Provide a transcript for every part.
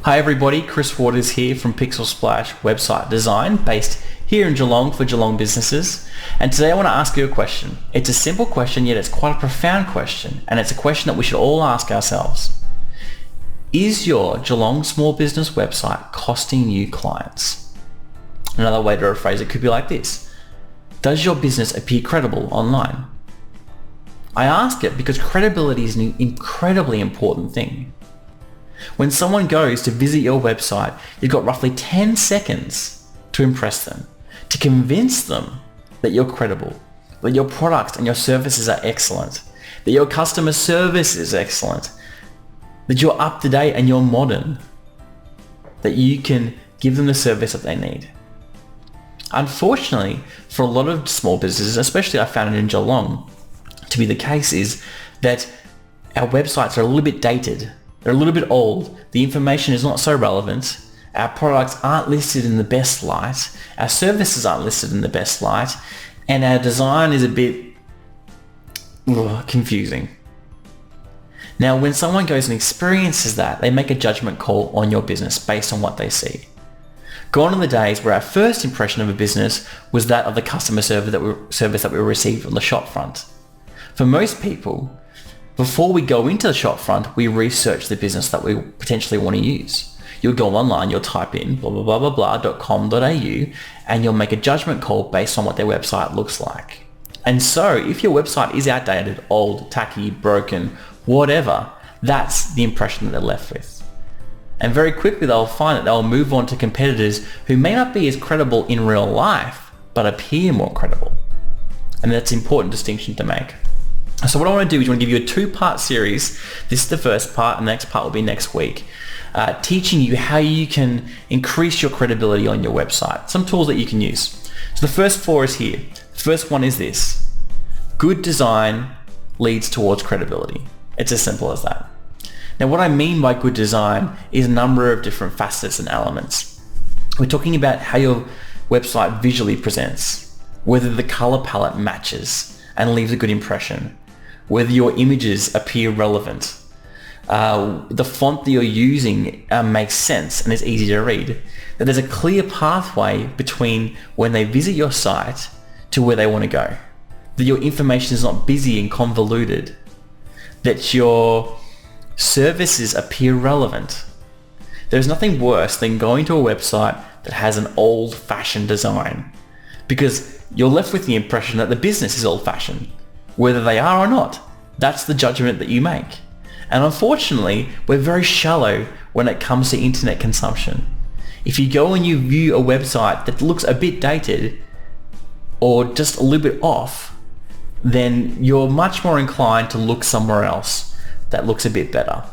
Hi everybody, Chris Waters here from Pixel Splash Website Design, based here in Geelong for Geelong businesses. And today I want to ask you a question. It's a simple question, yet it's quite a profound question, and it's a question that we should all ask ourselves. Is your Geelong small business website costing you clients? Another way to rephrase it could be like this. Does your business appear credible online? I ask it because credibility is an incredibly important thing. When someone goes to visit your website, you've got roughly 10 seconds to impress them, to convince them that you're credible, that your products and your services are excellent, that your customer service is excellent, that you're up to date and you're modern, that you can give them the service that they need. Unfortunately, for a lot of small businesses, especially I found it in Geelong to be the case, is that our websites are a little bit dated. They're a little bit old. The information is not so relevant. Our products aren't listed in the best light. Our services aren't listed in the best light. And our design is a bit confusing. Now, when someone goes and experiences that, they make a judgment call on your business based on what they see. Gone are the days where our first impression of a business was that of the customer service that we received on the shop front. For most people, before we go into the shop front, we research the business that we potentially want to use. You'll go online, you'll type in blah, blah, blah, blah, blah.com.au, and you'll make a judgment call based on what their website looks like. And so if your website is outdated, old, tacky, broken, whatever, that's the impression that they're left with. And very quickly they'll find that they'll move on to competitors who may not be as credible in real life, but appear more credible. And that's an important distinction to make. So what I want to do is I want to give you a two-part series. This is the first part, and the next part will be next week, teaching you how you can increase your credibility on your website. Some tools that you can use. So the first four is here. The first one is this. Good design leads towards credibility. It's as simple as that. Now what I mean by good design is a number of different facets and elements. We're talking about how your website visually presents, whether the color palette matches and leaves a good impression, whether your images appear relevant, the font that you're using makes sense and is easy to read, that there's a clear pathway between when they visit your site to where they want to go, that your information is not busy and convoluted, that your services appear relevant. There's nothing worse than going to a website that has an old-fashioned design, because you're left with the impression that the business is old-fashioned, whether they are or not. That's the judgment that you make. And unfortunately, we're very shallow when it comes to internet consumption. If you go and you view a website that looks a bit dated or just a little bit off, then you're much more inclined to look somewhere else that looks a bit better.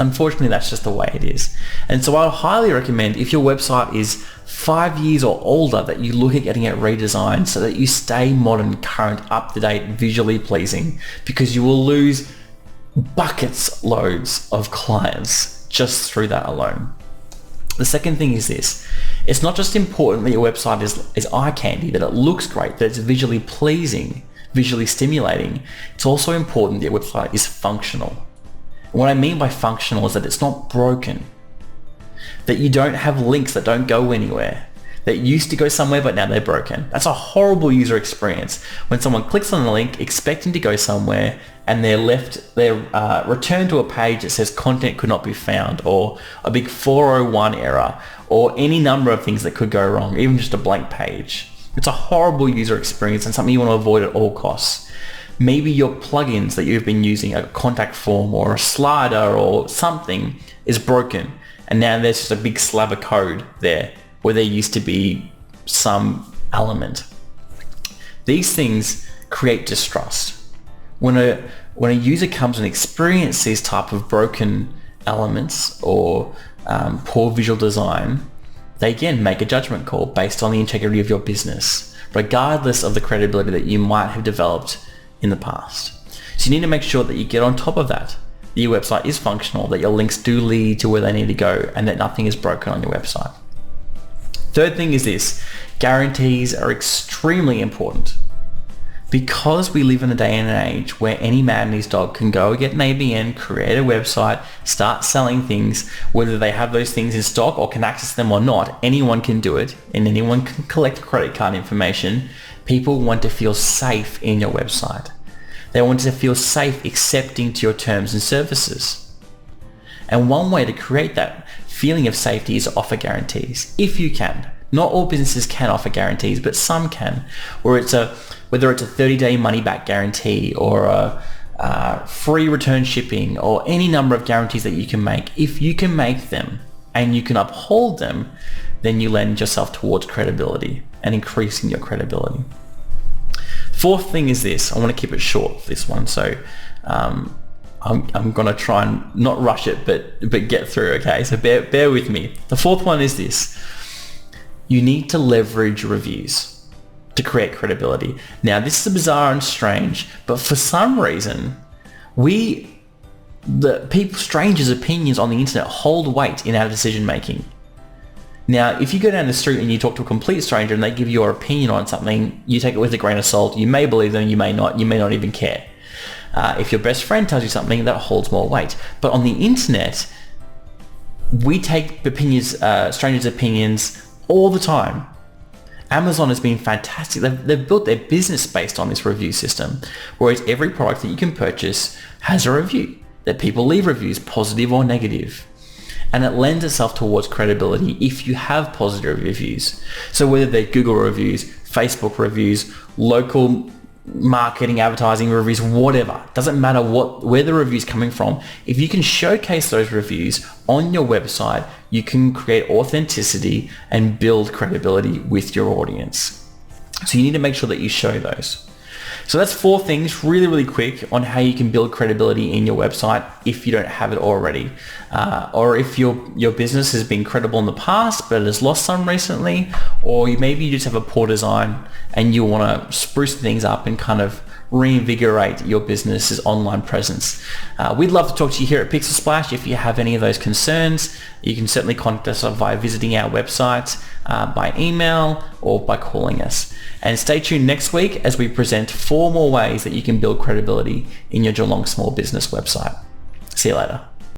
Unfortunately, that's just the way it is. And so I would highly recommend, if your website is 5 years or older, that you look at getting it redesigned so that you stay modern, current, up-to-date, visually pleasing, because you will lose buckets loads of clients just through that alone. The second thing is this. It's not just important that your website is eye candy, that it looks great, that it's visually pleasing, visually stimulating. It's also important that your website is functional. And what I mean by functional is that it's not broken, that you don't have links that don't go anywhere, that used to go somewhere but now they're broken. That's a horrible user experience when someone clicks on the link expecting to go somewhere and they're returned to a page that says content could not be found, or a big 401 error, or any number of things that could go wrong, even just a blank page. It's a horrible user experience and something you want to avoid at all costs. Maybe your plugins that you've been using, a contact form or a slider or something, is broken, and now there's just a big slab of code there where there used to be some element. These things create distrust. When a user comes and experiences these type of broken elements or poor visual design, they again make a judgment call based on the integrity of your business, regardless of the credibility that you might have developed in the past. So you need to make sure that you get on top of that your website is functional, that your links do lead to where they need to go, and that nothing is broken on your website. Third thing is this. Guarantees are extremely important. Because we live in a day and an age where any man and his dog can go get an ABN, create a website, start selling things, whether they have those things in stock or can access them or not, anyone can do it and anyone can collect credit card information. People want to feel safe in your website. They want to feel safe accepting to your terms and services. And one way to create that feeling of safety is offer guarantees, if you can. Not all businesses can offer guarantees, but some can. Whether it's a 30-day money-back guarantee or a free return shipping or any number of guarantees that you can make. If you can make them and you can uphold them, then you lend yourself towards credibility and increasing your credibility. Fourth thing is this. I want to keep it short for this one, so I'm going to try and not rush it, but get through. Okay, so bear with me. The fourth one is this. You need to leverage reviews to create credibility. Now, this is bizarre and strange, but for some reason, strangers' opinions on the internet hold weight in our decision making. Now, if you go down the street and you talk to a complete stranger and they give your opinion on something, you take it with a grain of salt. You may believe them, you may not even care. If your best friend tells you something, that holds more weight. But on the internet, we take strangers' opinions all the time. Amazon has been fantastic. They've built their business based on this review system, whereas every product that you can purchase has a review, that people leave reviews, positive or negative. And it lends itself towards credibility if you have positive reviews. So whether they're Google reviews, Facebook reviews, local marketing, advertising reviews, whatever, doesn't matter where the review's coming from. If you can showcase those reviews on your website, you can create authenticity and build credibility with your audience. So you need to make sure that you show those. So that's 4 things really, really quick on how you can build credibility in your website if you don't have it already. Or if your business has been credible in the past but has lost some recently, or maybe you just have a poor design and you want to spruce things up and kind of reinvigorate your business's online presence. We'd love to talk to you here at Pixel Splash. If you have any of those concerns, you can certainly contact us via visiting our website, by email, or by calling us. And stay tuned next week as we present 4 more ways that you can build credibility in your Geelong small business website. See you later.